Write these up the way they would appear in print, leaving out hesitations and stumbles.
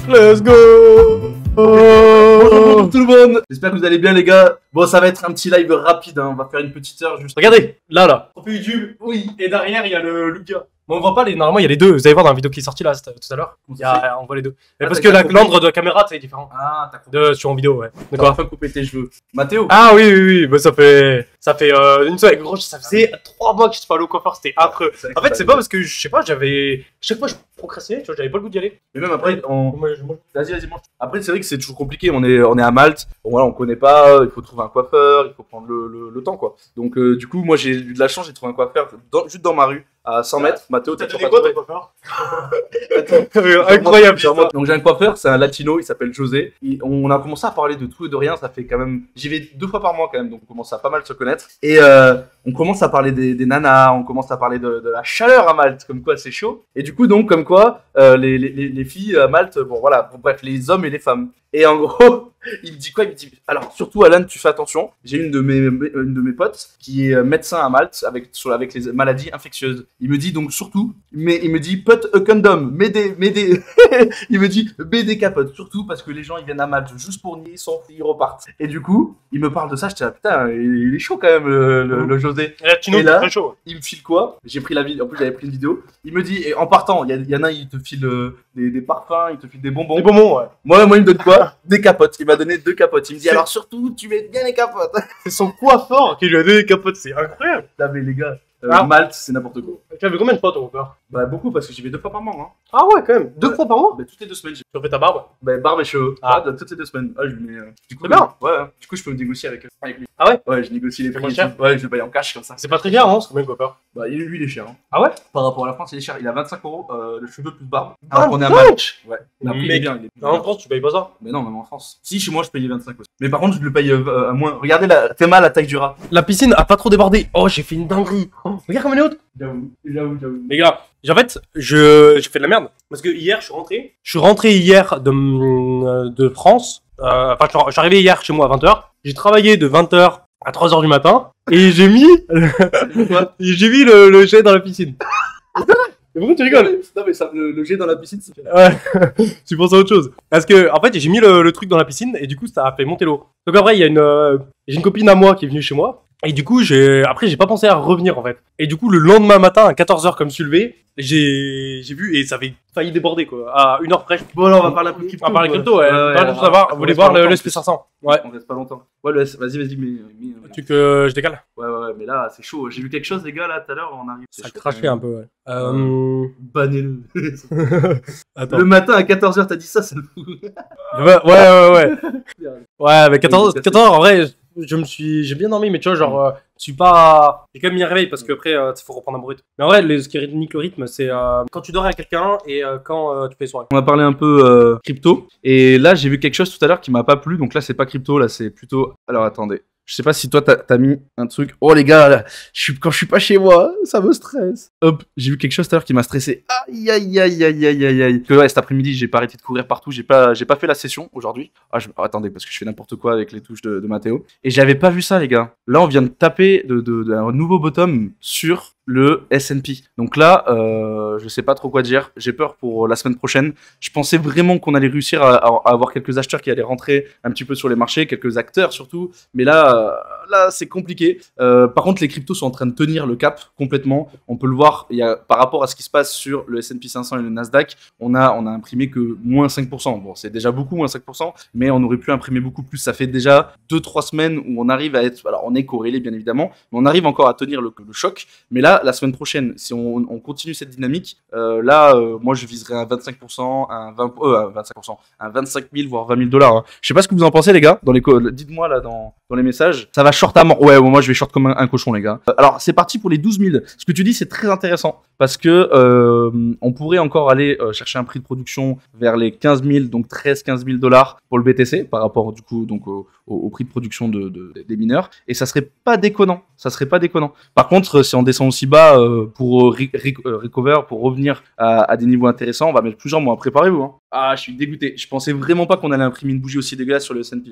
Let's go. Bonjour tout le monde. J'espère que vous allez bien les gars. Bon, ça va être un petit live rapide, hein. On va faire une petite heure juste. Regardez, là. On fait YouTube. Oui. Et derrière, il y a le Lucas. Bon, on voit pas les. Normalement, il y a les deux. Vous allez voir dans la vidéo qui est sortie là tout à l'heure. On voit les deux. Mais parce que l'angle de la caméra, c'est différent. Ah, t'as compris. Sur en vidéo, ouais. De quoi? Enfin, couper tes cheveux. Mathéo. Ah oui. Bah, ça fait une semaine. Gros, ça faisait 3 mois que je suis pas allé au coiffeur. C'était affreux. En fait, c'est pas parce que je sais pas, chaque fois je procrastinais, tu vois, j'avais pas le goût d'y aller. Mais même après, vas-y, mange. Après, c'est vrai que c'est toujours compliqué. On est à Malte. Bon, voilà, on connaît pas. Il faut trouver un coiffeur. Il faut prendre le temps, quoi. Donc, du coup, moi, j'ai eu de la chance. J'ai trouvé un coiffeur juste dans ma rue. À 100 mètres, Mathéo, t'as donné quoi ton coiffeur? Incroyable. Donc j'ai un coiffeur, c'est un latino, il s'appelle José. On a commencé à parler de tout et de rien, ça fait quand même. J'y vais 2 fois par mois quand même, donc on commence à pas mal se connaître. Et on commence à parler des nanas, on commence à parler de la chaleur à Malte, comme quoi c'est chaud. Et du coup, donc, comme quoi les filles à Malte, bon voilà, bref, les hommes et les femmes. Et en gros, il me dit quoi? Il me dit, alors surtout Alan, tu fais attention. J'ai une de mes potes qui est médecin à Malte avec les maladies infectieuses. Il me dit donc surtout, mais il me dit put a condom, mets des il me dit mets des capotes, surtout parce que les gens ils viennent à Malte juste pour nier, ils repartent. Et du coup, il me parle de ça, j'étais là, putain, il est chaud quand même le José. Et là, très chaud. Il me file quoi? J'ai pris la vidéo, en plus j'avais pris une vidéo. Il me dit, et en partant, il y en a, il te file des parfums, il te file des bonbons. Des bonbons, ouais. Moi, il me donne quoi? Des capotes. Il m'a donné 2 capotes. Il me dit, alors surtout, tu mets bien les capotes. C'est son coiffeur qui lui a donné des capotes, c'est incroyable. Là, mais les gars, Malte, c'est n'importe quoi. Tu avais combien de fois ton coiffeur? Bah, beaucoup, parce que j'y vais 2 fois par mois. Hein. Ah ouais, quand même. 2 fois par mois? Bah, toutes les 2 semaines. Tu refais ta barbe? Bah, barbe et cheveux. Ah. Ouais, toutes les 2 semaines. Ah, je mets. Du coup, c'est bien. Ouais, du coup, je peux me négocier avec lui. Ah ouais? Ouais, je négocie les prix. Cher. Ouais, je le paye en cash comme ça. C'est pas très cher, hein, c'est combien le coiffeur? Bah, lui, il est cher. Hein. Ah ouais? Par rapport à la France, il est cher. Il a 25 € le cheveu plus barbe. Alors qu'on est à Malte. Ouais. Mais après, il est Mais bien. en France, tu payes pas ça? Mais non, même en France. Si, chez moi, je payais 25 aussi. Mais par contre, je le paye à moins. Regardez, fais-moi la taille du rat. La piscine a pas trop débordé. Oh, j'ai fait une dinguerie. Oh, regarde comme elle est haute. J'avoue. Les gars, en fait, j'ai fait de la merde. Parce que hier, je suis rentré hier de France. Enfin, je suis arrivé hier chez moi à 20h. J'ai travaillé de 20h à 3h du matin. Et j'ai mis le jet dans la piscine. Mais pourquoi tu rigoles? Non, mais ça, le jet dans la piscine, c'est fait. Ouais, tu penses à autre chose. Parce que, en fait, j'ai mis le truc dans la piscine et du coup, ça a fait monter l'eau. Donc après, j'ai une copine à moi qui est venue chez moi. Et du coup, après, j'ai pas pensé à revenir en fait. Et du coup, le lendemain matin, à 14h, comme je suis levé, j'ai vu et ça avait failli déborder quoi. À 1h près. Bon, alors on va parler un peu de crypto. On va parler crypto, ouais. Vous voulez voir le SP500? Ouais. On reste pas longtemps. Ouais, vas-y, mais. Tu veux que je décale? Ouais, mais là, c'est chaud. J'ai vu quelque chose, les gars, là, tout à l'heure, on arrive. Ça a craché un peu, ouais. Bannez-le. Attends. Le matin à 14h, t'as dit ça, c'est le fou. Ouais. Ouais, mais 14h, en vrai. J'ai bien dormi, mais tu vois, genre, j'ai quand même mis un réveil parce qu'après, il faut reprendre un brut. Mais en vrai, ce qui rythmique le rythme, c'est quand tu dors avec quelqu'un et quand tu fais soirée. On va parler un peu crypto. Et là, j'ai vu quelque chose tout à l'heure qui m'a pas plu. Donc là, c'est pas crypto, là, c'est plutôt. Alors attendez. Je sais pas si toi t'as mis un truc. Oh les gars, là, quand je suis pas chez moi, ça me stresse. Hop, j'ai vu quelque chose tout à l'heure qui m'a stressé. Aïe. Que ouais, cet après-midi, j'ai pas arrêté de courir partout. J'ai pas fait la session aujourd'hui. Attendez, parce que je fais n'importe quoi avec les touches de Mathéo. Et j'avais pas vu ça, les gars. Là, on vient de taper un nouveau bottom sur le S&P. Donc là, je sais pas trop quoi dire. J'ai peur pour la semaine prochaine. Je pensais vraiment qu'on allait réussir à avoir quelques acheteurs qui allaient rentrer un petit peu sur les marchés, quelques acteurs surtout. Mais là, c'est compliqué. Par contre, les cryptos sont en train de tenir le cap complètement. On peut le voir. Par rapport à ce qui se passe sur le S&P 500 et le Nasdaq, on a imprimé que moins 5%. Bon, c'est déjà beaucoup, moins 5%, mais on aurait pu imprimer beaucoup plus. Ça fait déjà 2-3 semaines où on arrive à être. Alors, on est corrélé, bien évidemment, mais on arrive encore à tenir le choc. Mais là, la semaine prochaine, si on continue cette dynamique, moi, je viserais un 25%, un 25 000, voire 20 000 $. Hein. Je sais pas ce que vous en pensez, les gars. Dites-moi là dans les messages. Ça va short à mort. Ouais, moi, je vais short comme un cochon, les gars. Alors, c'est parti pour les 12 000. Ce que tu dis, c'est très intéressant parce que on pourrait encore aller chercher un prix de production vers les 15 000, donc 13-15 000 $ pour le BTC par rapport du coup donc au prix de production des mineurs, et ça serait pas déconnant. Par contre, si on descend aussi bas pour recover, pour revenir à des niveaux intéressants, on va mettre plusieurs mois. Préparez-vous. Hein. Ah, je suis dégoûté. Je pensais vraiment pas qu'on allait imprimer une bougie aussi dégueulasse sur le S&P.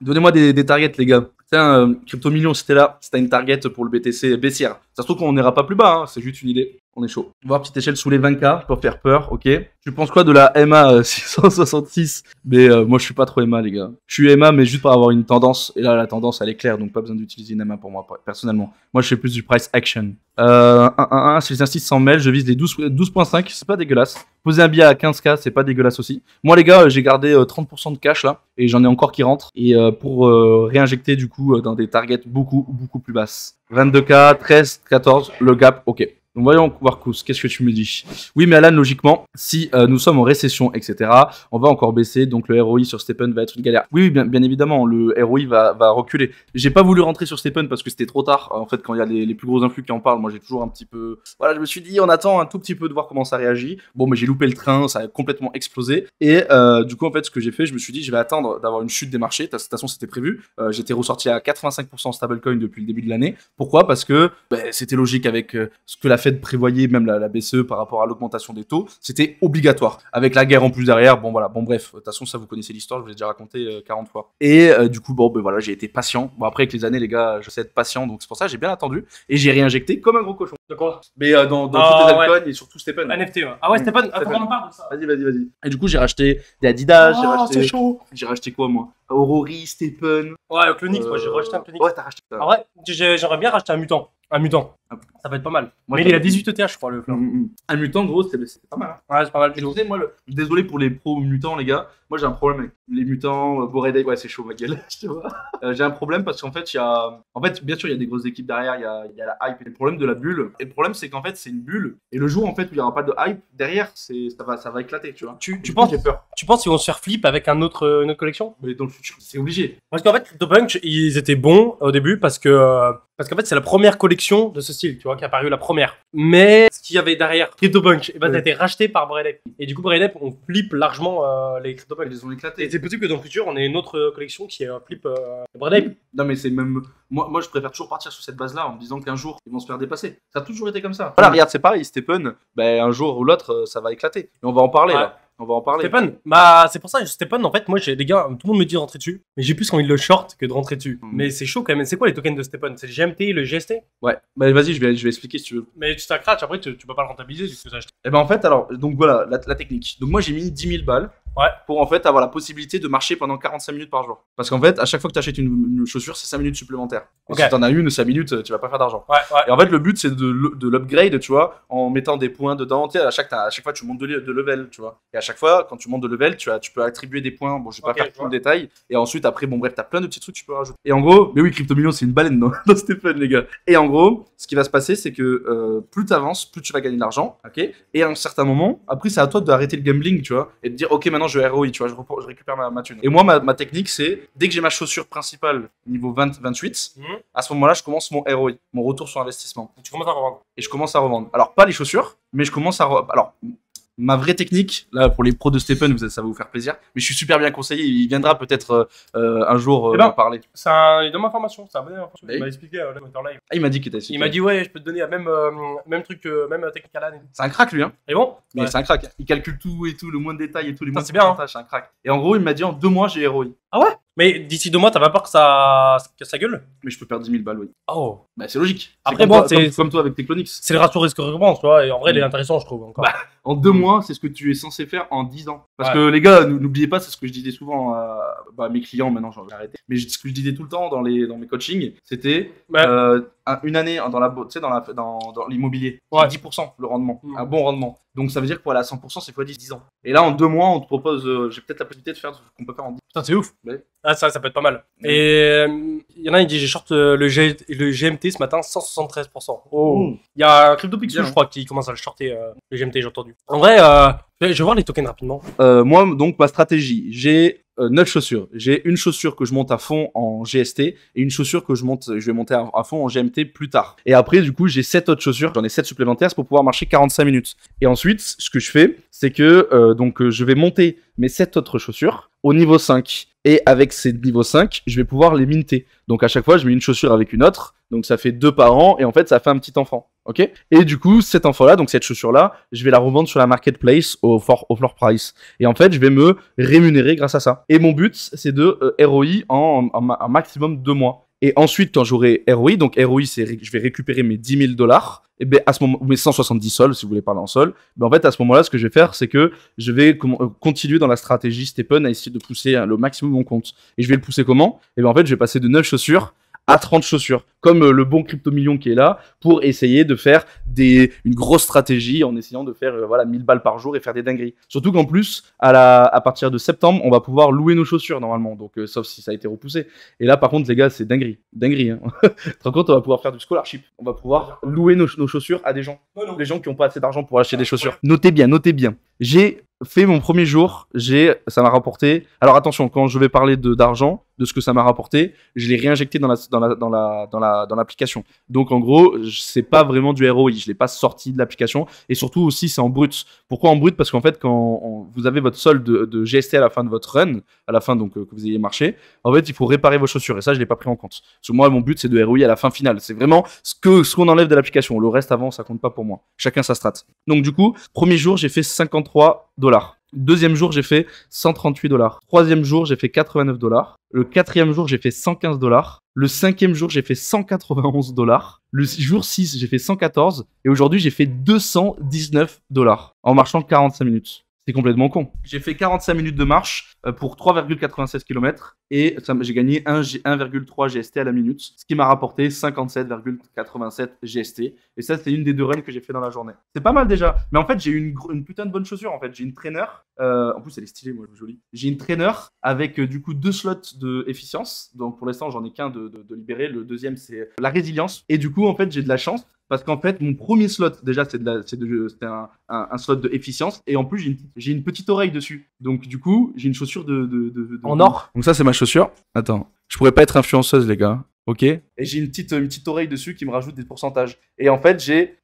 Donnez-moi des targets, les gars. Tiens, Crypto Million, c'était là. C'était une target pour le BTC baissière. Ça se trouve qu'on n'ira pas plus bas, hein. C'est juste une idée. On est chaud. On va voir petite échelle sous les 20K pour faire peur, ok. Tu penses quoi de la MA 666? Mais moi je suis pas trop MA les gars. Je suis MA mais juste pour avoir une tendance. Et là la tendance elle est claire donc pas besoin d'utiliser une MA pour moi personnellement. Moi je fais plus du price action. 1-1-1, si les insists s'en mêlent, je vise les 12.5, c'est pas dégueulasse. Poser un billet à 15K, c'est pas dégueulasse aussi. Moi les gars, j'ai gardé 30% de cash là, et j'en ai encore qui rentrent. Et pour réinjecter du coup dans des targets beaucoup plus basses. 22K, 13, 14, le gap, ok. Donc voyons Warcus, qu'est-ce que tu me dis? Oui mais Alan, logiquement, si nous sommes en récession, etc., on va encore baisser, donc le ROI sur Stepen va être une galère. Oui, bien évidemment, le ROI va reculer. J'ai pas voulu rentrer sur Stepen parce que c'était trop tard. En fait, quand il y a les plus gros influx qui en parlent, moi j'ai toujours un petit peu... Voilà, je me suis dit, on attend un tout petit peu de voir comment ça réagit. Bon, mais j'ai loupé le train, ça a complètement explosé. Et du coup, en fait, ce que j'ai fait, je me suis dit, je vais attendre d'avoir une chute des marchés. De toute façon, c'était prévu. J'étais ressorti à 85% stablecoin depuis le début de l'année. Pourquoi? Parce que c'était logique avec ce que la Fed prévoyait, même la BCE par rapport à l'augmentation des taux, c'était obligatoire. Avec la guerre en plus derrière, bon voilà, bon bref, de toute façon ça vous connaissez l'histoire, je vous l'ai déjà raconté 40 fois. Et du coup, bon ben voilà, j'ai été patient. Bon après avec les années les gars, je sais être patient, donc c'est pour ça que j'ai bien attendu et j'ai réinjecté comme un gros cochon. De quoi? Mais dans toutes les altcoins et surtout Stepen. NFT, ouais. Ah ouais, Stepen, faut qu'on en parle de ça. Vas-y. Et du coup, j'ai racheté des Adidas, c'est chaud. J'ai racheté quoi moi? Aurori, Stepen. Ouais, Clonix, moi j'ai racheté un Clonix. Ouais, t'as racheté ça. En vrai, j'aimerais bien racheter un mutant. Un mutant. Ça va être pas mal. Moi, mais il est à 18 ETH, je crois, le fleur. Un mutant, gros, c'est pas mal. Ouais, c'est pas mal. Et tu sais, moi, désolé pour les pros mutants, les gars. Moi, j'ai un problème avec les mutants, Boredale. Ouais, c'est chaud, ma gueule. Je te vois. J'ai un problème parce qu'en fait, il y a. En fait, bien sûr, il y a des grosses équipes derrière. Il y a la hype. Et le problème de la bulle. Et le problème, c'est qu'en fait, c'est une bulle. Et le jour, en fait, où il n'y aura pas de hype derrière, ça va éclater, tu vois. Tu penses, j'ai peur. Tu penses qu'ils vont se faire flip avec une autre collection? Mais dans le futur, c'est obligé. Parce qu'en fait, CryptoPunk, ils étaient bons au début parce qu'en fait, c'est la première collection de ce style, tu vois, qui est apparue la première. Mais ce qu'il y avait derrière CryptoPunk, ça a été racheté par Bored Ape. Et du coup, Bored Ape, on flippe largement les CryptoPunk. Ils ont éclaté. Et c'est possible que dans le futur, on ait une autre collection qui flip Bored Ape. Non, mais c'est même. Moi, je préfère toujours partir sur cette base-là en me disant qu'un jour, ils vont se faire dépasser. Ça a toujours été comme ça. Voilà, regarde, c'est pareil, Stepen, un jour ou l'autre, ça va éclater. Et on va en parler là. On va en parler. Stepen, c'est pour ça, Stepen, en fait, moi, les gars, tout le monde me dit de rentrer dessus, mais j'ai plus envie de le short que de rentrer dessus. Mais c'est chaud quand même. C'est quoi les tokens de Stepen? C'est le GMT, le GST? Ouais, vas-y, je vais expliquer si tu veux. Mais tu t'accraches, après, tu peux pas le rentabiliser du coup, ça. Et en fait, alors, donc voilà, la technique. Donc moi, j'ai mis 10 000 balles. Ouais. Pour en fait avoir la possibilité de marcher pendant 45 minutes par jour. Parce qu'en fait, à chaque fois que tu achètes une chaussure, c'est 5 minutes supplémentaires. Et si t'en as une 5 minutes, tu vas pas faire d'argent. Ouais. Et en fait, le but, c'est de l'upgrade, tu vois, en mettant des points dedans. Tu sais, à chaque fois, tu montes de level, tu vois. Et à chaque fois, quand tu montes de level, tu peux attribuer des points. Bon, je vais pas faire tout le détail. Et ensuite, après, bon, bref, t'as plein de petits trucs que tu peux rajouter. Et en gros, mais oui, Crypto Millions, c'est une baleine dans Stephen, les gars. Et en gros, ce qui va se passer, c'est que plus t'avances, plus tu vas gagner de l'argent, ok. Et à un certain moment, après, c'est à toi d'arrêter le gambling, tu vois, et de dire, ok, maintenant je ROI, tu vois, je récupère ma thune. Et moi, ma technique, c'est dès que j'ai ma chaussure principale niveau 28, à ce moment-là, je commence mon ROI, mon retour sur investissement. Et tu commences à revendre. Et je commence à revendre. Alors, pas les chaussures, mais je commence à alors, ma vraie technique, là, pour les pros de Stepen, ça va vous faire plaisir. Mais je suis super bien conseillé. Il viendra peut-être un jour en parler. Il donne ma formation. C'est un bon information. Il m'a expliqué en live. Ah, il m'a dit qu'il était expliqué. Il m'a dit, ouais, je peux te donner même truc, même technique à l'année. C'est un crack, lui, hein. Et bon? Mais c'est un crack. Il calcule tout et tout, le moins de détails et tout, les moins de pourcentages. C'est un crack. Et en gros, il m'a dit en 2 mois, j'ai ROI. Ah ouais? Mais d'ici 2 mois, t'as pas peur que ça gueule? Mais je peux perdre 10 000 balles, oui. Oh. Bah, c'est logique. Après, bon, c'est comme toi avec tes Clonix. C'est le ratio risque-récompense, tu vois, et en vrai, il est intéressant, je trouve. Encore. Bah, en 2 mois, c'est ce que tu es censé faire en 10 ans. Parce que les gars, n'oubliez pas, c'est ce que je disais souvent à mes clients, maintenant j'ai arrêté. Mais ce que je disais tout le temps dans mes coachings, c'était une année dans l'immobilier, 10% le rendement, un bon rendement. Donc ça veut dire que pour aller à 100%, c'est fois 10 ans. Et là, en 2 mois, on te propose, j'ai peut-être la possibilité de faire ce qu'on peut faire en 10. Putain, c'est ouf. Ouais. Ah, ça peut être pas mal. Et il y en a, il dit, j'ai short le GMT ce matin, 173%. Oh. Il y a un CryptoPixel, je crois, qui commence à le shorter, le GMT, j'ai entendu. En vrai, je vais voir les tokens rapidement. Moi, donc, ma stratégie, j'ai 9 chaussures. J'ai une chaussure que je monte à fond en GST et une chaussure que je vais monter à fond en GMT plus tard. Et après, du coup, j'ai 7 autres chaussures. J'en ai 7 supplémentaires pour pouvoir marcher 45 minutes. Et ensuite, ce que je fais, c'est que je vais monter mes 7 autres chaussures au niveau 5. Et avec ces niveaux 5, je vais pouvoir les minter. Donc à chaque fois, je mets une chaussure avec une autre. Donc ça fait 2 par an. Et en fait, ça fait un petit enfant. Ok. Et du coup, cet enfant-là, donc cette chaussure-là, je vais la revendre sur la marketplace au floor price. Et en fait, je vais me rémunérer grâce à ça. Et mon but, c'est de ROI en maximum 2 mois. Et ensuite, quand j'aurai ROI, donc ROI, je vais récupérer mes 10 000 $, et ben à ce moment, mes 170 sols, si vous voulez parler en sol, ben en fait, à ce moment-là, ce que je vais faire, c'est que je vais continuer dans la stratégie Stephen à essayer de pousser le maximum mon compte. Et je vais le pousser comment? Et ben en fait, je vais passer de 9 chaussures à 30 chaussures, comme le bon crypto million qui est là, pour essayer de faire une grosse stratégie en essayant de faire 1000 balles par jour et faire des dingueries. Surtout qu'en plus, à partir de septembre, on va pouvoir louer nos chaussures normalement, donc sauf si ça a été repoussé. Et là, par contre, les gars, c'est dinguerie. Dinguerie, hein. Tu te rends compte, on va pouvoir faire du scholarship. On va pouvoir louer nos chaussures à des gens. Les gens qui n'ont pas assez d'argent pour acheter des chaussures. Notez bien, notez bien. J'ai fait mon premier jour, ça m'a rapporté. Alors attention, quand je vais parler d'argent, de ce que ça m'a rapporté, je l'ai réinjecté dans l'application. Donc en gros, c'est pas vraiment du ROI, je l'ai pas sorti de l'application. Et surtout aussi, c'est en brut. Pourquoi en brut? Parce qu'en fait, quand vous avez votre solde de GST à la fin de votre run, à la fin donc que vous ayez marché, en fait, il faut réparer vos chaussures. Et ça, je l'ai pas pris en compte. Parce que moi, mon but, c'est de ROI à la fin finale. C'est vraiment ce qu'on enlève de l'application. Le reste avant, ça compte pas pour moi. Chacun sa strat. Donc du coup, premier jour, j'ai fait 53 $. Deuxième jour, j'ai fait 138 $. Troisième jour, j'ai fait 89 $. Le quatrième jour, j'ai fait 115 $. Le cinquième jour, j'ai fait 191 $. Le jour 6, j'ai fait 114. Et aujourd'hui, j'ai fait 219 $ en marchant 45 minutes. C'est complètement con. J'ai fait 45 minutes de marche pour 3,96 km et j'ai gagné 1,3 GST à la minute, ce qui m'a rapporté 57,87 GST. Et ça, c'est une des 2 runs que j'ai fait dans la journée. C'est pas mal déjà. Mais en fait, j'ai eu une putain de bonne chaussure. En fait, j'ai une trainer. En plus, elle est stylée, moi, jolie. J'ai une trainer avec du coup 2 slots de efficience. Donc pour l'instant, j'en ai qu'un de libéré. Le deuxième, c'est la résilience. Et du coup, en fait, j'ai de la chance. Parce qu'en fait, mon premier slot, déjà, c'était un slot de efficience. Et en plus, j'ai une petite oreille dessus. Donc, du coup, j'ai une chaussure en or. Donc, ça, c'est ma chaussure. Attends, je pourrais pas être influenceuse, les gars. Ok. Et j'ai une petite oreille dessus qui me rajoute des pourcentages. Et en fait, j'ai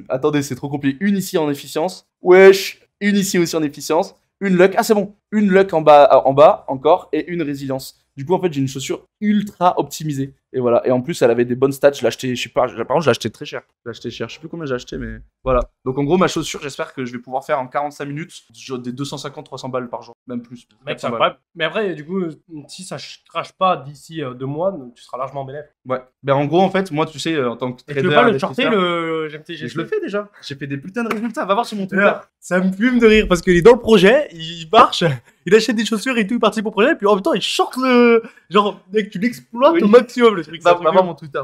attendez, c'est trop compliqué. Une ici en efficience. Wesh. Une ici aussi en efficience. Une luck. Ah, c'est bon. Une luck en bas encore. Et une résilience. Du coup, en fait, j'ai une chaussure ultra optimisée. Et voilà. Et en plus, elle avait des bonnes stats. Je l'ai acheté, je sais pas, par contre, je l'ai acheté très cher. Je sais plus combien j'ai acheté, mais voilà. Donc, en gros, ma chaussure, j'espère que je vais pouvoir faire en 45 minutes des 250-300 balles par jour. Même plus. Mec, c'est incroyable. Mais après, du coup, si ça crache pas d'ici 2 mois, tu seras largement bénéfice. Ouais. Ben, en gros, en fait, moi, tu sais, en tant que trader. Tu veux pas le shorter, le GMTG? Je le fais déjà. J'ai fait des putains de résultats. Va voir sur mon Twitter. Ça me fume de rire parce qu'il est dans le projet, il marche, il achète des chaussures et tout, il participe au projet, et puis en même temps, il short le. Genre, mec, tu l'exploites au maximum le truc. Va voir mon Twitter,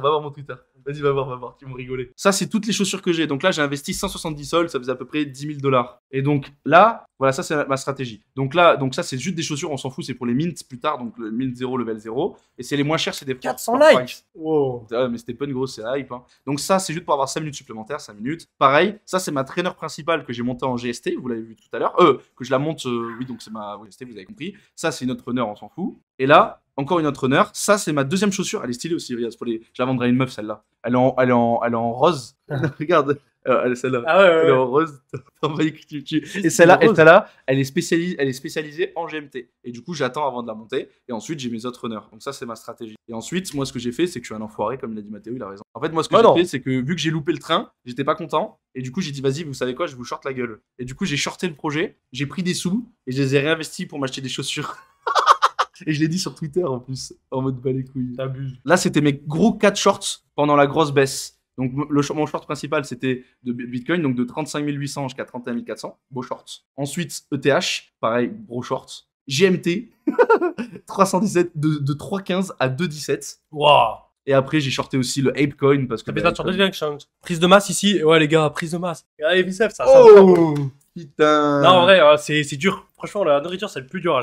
Vas-y, va voir, tu vas rigoler. Ça, c'est toutes les chaussures que j'ai. Donc là, j'ai investi 170 sols, ça faisait à peu près 10 000 $. Et donc là, voilà, ça, c'est ma stratégie. Donc ça, c'est juste des chaussures, on s'en fout, c'est pour les mints plus tard, donc le mint 0, level 0. Et c'est les moins chers, c'est des 400 likes. Wow. Ouais, mais c'était pas une grosse, c'est hype. Hein. Donc ça, c'est juste pour avoir 5 minutes supplémentaires, 5 minutes. Pareil, ça, c'est ma trainer principale que j'ai montée en GST, vous l'avez vu tout à l'heure. Que je la monte, oui, donc c'est ma GST, vous avez compris. Ça, c'est notre runner, on s'en fout. Et là, encore une autre runner. Ça, c'est ma deuxième chaussure. Elle est stylée aussi. Regarde, je la vendrai à une meuf, celle-là. Elle est en rose. Regarde. Celle-là. Ah ouais. Elle est en rose. Et celle-là, elle est spécialisée en GMT. Et du coup, j'attends avant de la monter. Et ensuite, j'ai mes autres runners. Donc ça, c'est ma stratégie. Et ensuite, moi, ce que j'ai fait, c'est que je suis un enfoiré, comme l'a dit Mathéo, il a raison. En fait, moi, ce que j'ai fait, c'est que vu que j'ai loupé le train, j'étais pas content. Et du coup, j'ai dit, vas-y, vous savez quoi, je vous short la gueule. Et du coup, j'ai shorté le projet. J'ai pris des sous et je les ai réinvestis pour m'acheter des chaussures. Et je l'ai dit sur Twitter en plus, en mode bas les couilles. T'abuses. Là, c'était mes gros 4 shorts pendant la grosse baisse. Donc, mon short principal, c'était de Bitcoin, donc de 35 800 jusqu'à 31 400. Beau short. Ensuite, ETH, pareil, gros short. GMT, 317, de 3,15 à 2,17. Waouh. Et après, j'ai shorté aussi le Apecoin parce que. Ça fait sur deux exchanges. Prise de masse ici. Ouais, les gars, prise de masse. Allez, Vicef, ça. Oh putain. Non, en vrai, c'est dur. Franchement, la nourriture, c'est le plus dur.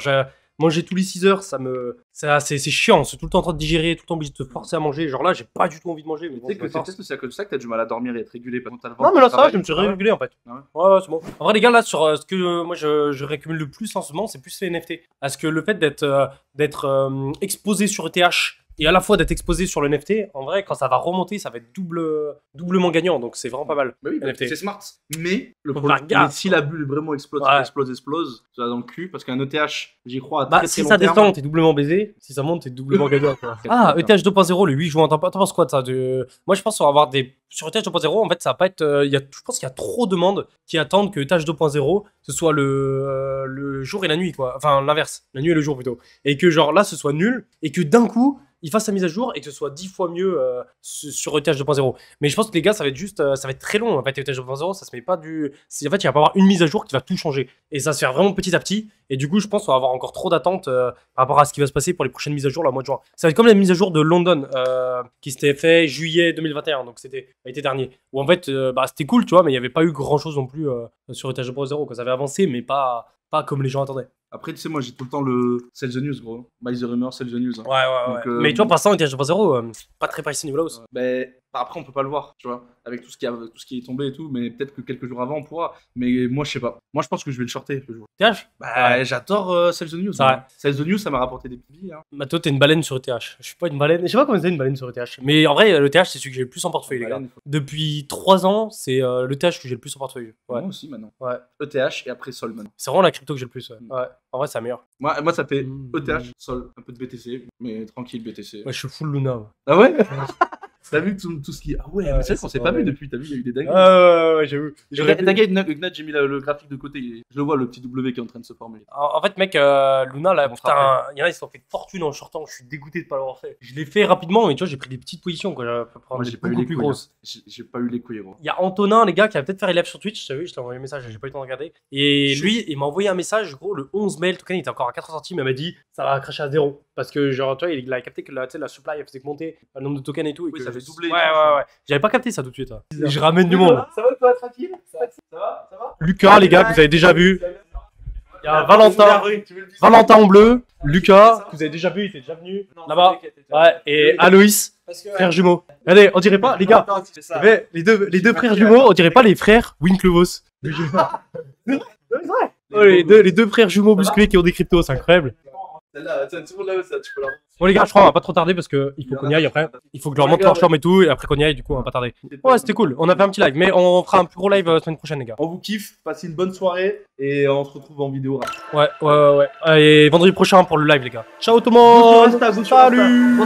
Manger tous les 6 heures, c'est chiant. C'est tout le temps en train de digérer, tout le temps obligé de te forcer à manger. Genre là, j'ai pas du tout envie de manger. Mais bon, c'est peut-être que c'est à cause de ça que t'as du mal à dormir et être régulé. Non, mais là, ça va, je me suis régulé en fait. Ah ouais, c'est bon. En vrai, les gars, là, sur ce que moi je récumule le plus en ce moment, c'est plus les NFT. Parce que le fait d'être exposé sur ETH et à la fois d'être exposé sur le NFT, en vrai, quand ça va remonter, ça va être doublement gagnant. Donc c'est vraiment pas mal. Bah oui, NFT. C'est smart. Mais le problème, si la bulle vraiment explose, ça va dans le cul. Parce qu'un ETH, j'y crois à très, si très ça long terme. descend, t'es doublement baisé. Si ça monte, t'es doublement gagnant. Ah, ETH 2.0, le 8 juin. T'en penses quoi de ça? Moi, je pense qu'on va avoir sur ETH 2.0, en fait, ça va pas être. Je pense qu'il y a trop de demandes qui attendent que ETH 2.0 ce soit le jour et la nuit, quoi. Enfin, l'inverse. La nuit et le jour plutôt. Et que, genre, là, ce soit nul. Et que d'un coup, il fasse sa mise à jour et que ce soit 10 fois mieux sur ETH 2.0. Mais je pense que les gars, ça va être juste, ça va être très long. En fait, ETH 2.0, ça se met pas du. En fait, il va pas avoir une mise à jour qui va tout changer. Et ça va se faire vraiment petit à petit. Et du coup, je pense qu'on va avoir encore trop d'attentes par rapport à ce qui va se passer pour les prochaines mises à jour, le mois de juin. Ça va être comme la mise à jour de London qui s'était fait juillet 2021, donc c'était l'été dernier. Où en fait, c'était cool, tu vois, mais il n'y avait pas eu grand chose non plus sur ETH 2.0. Ça avait avancé, mais pas comme les gens attendaient. Après, tu sais, moi, j'ai tout le temps le Sell the News, gros. Buy the rumor, sell the news. Hein. Ouais. Donc, Mais tu vois, pour l'instant, ETH 2.0, pas très précis niveau là aussi. Mais après, on peut pas le voir, tu vois, avec tout ce qui est tombé et tout. Mais peut-être que quelques jours avant, on pourra. Mais moi, je sais pas. Moi, je pense que je vais le shorter le jour. ETH J'adore Sell the News. C'est vrai. Sell the News, ça m'a rapporté des petits billes. Hein. Bah, toi, t'es une baleine sur ETH. Je suis pas une baleine. Je sais pas comment c'est une baleine sur ETH. Mais en vrai, l'ETH, c'est celui que j'ai le plus en portefeuille, les gars. Depuis 3 ans, c'est l'ETH que j'ai le plus en portefeuille. Ouais. Moi aussi, maintenant. Ouais. ETH et après Sol, maintenant. C'est vraiment la crypto que j'ai le plus. Ouais. En vrai, c'est la meilleure. Moi, ça fait ETH, Sol, un peu de BTC, mais tranquille, BTC. Ouais, je suis full Luna. Ouais. Ah ouais. T'as vu tout ce qui. Ah ouais, mais c'est vrai qu'on s'est pas vu depuis. T'as vu, il y a eu des dingues. Ouais, j'avoue. T'inquiète, Gnat, j'ai mis le graphique de côté. Je le vois, le petit W qui est en train de se former. En fait, mec, Luna, là, Bon, putain, il y en a, ils se sont fait fortune en shortant. Je suis dégoûté de pas l'avoir fait. Je l'ai fait rapidement, mais tu vois, j'ai pris des petites positions, quoi. Moi, j'ai pas eu les plus grosses. J'ai pas eu les couilles, gros. Il y a Antonin, les gars, qui va peut-être faire un live sur Twitch. T'as vu, je t'ai envoyé un message, j'ai pas eu le temps de regarder. Et lui, il m'a envoyé un message, gros, le 11 mai, le token il était encore à 4 centimes. Il m'a dit, ça va cracher à 0. Parce que, genre, tu vois, il a capté que la supply, elle faisait que monter le nombre de tokens et tout. Et Oui, que ça fait doubler. Ouais. J'avais pas capté ça tout de suite. Là. Je ramène du monde. Ça va, toi, tranquille? Ça va? Lucas, les gars, que vous avez déjà vu. Il y a Valentin en bleu. Lucas, que vous avez déjà vu, il était déjà venu. Là-bas. Ouais, et Aloïs, frère jumeau. Regardez, on dirait pas, les gars. Les deux frères jumeaux, on dirait pas les frères Winklevoss. C'est vrai. Oh, les deux frères jumeaux musclés qui ont des cryptos, c'est incroyable. Celle-là, tout le monde là, ça, tu peux la. Bon les gars, je crois qu'on va pas trop tarder parce que il faut qu'on y aille après. Il faut que je leur montre leur chambre et tout, et après qu'on y aille, du coup on va pas tarder. Ouais, c'était cool. On a fait un petit live, mais on fera un plus gros live la semaine prochaine, les gars. On vous kiffe, passez une bonne soirée et on se retrouve en vidéo. Ouais. Et vendredi prochain pour le live, les gars. Ciao tout le monde. Salut.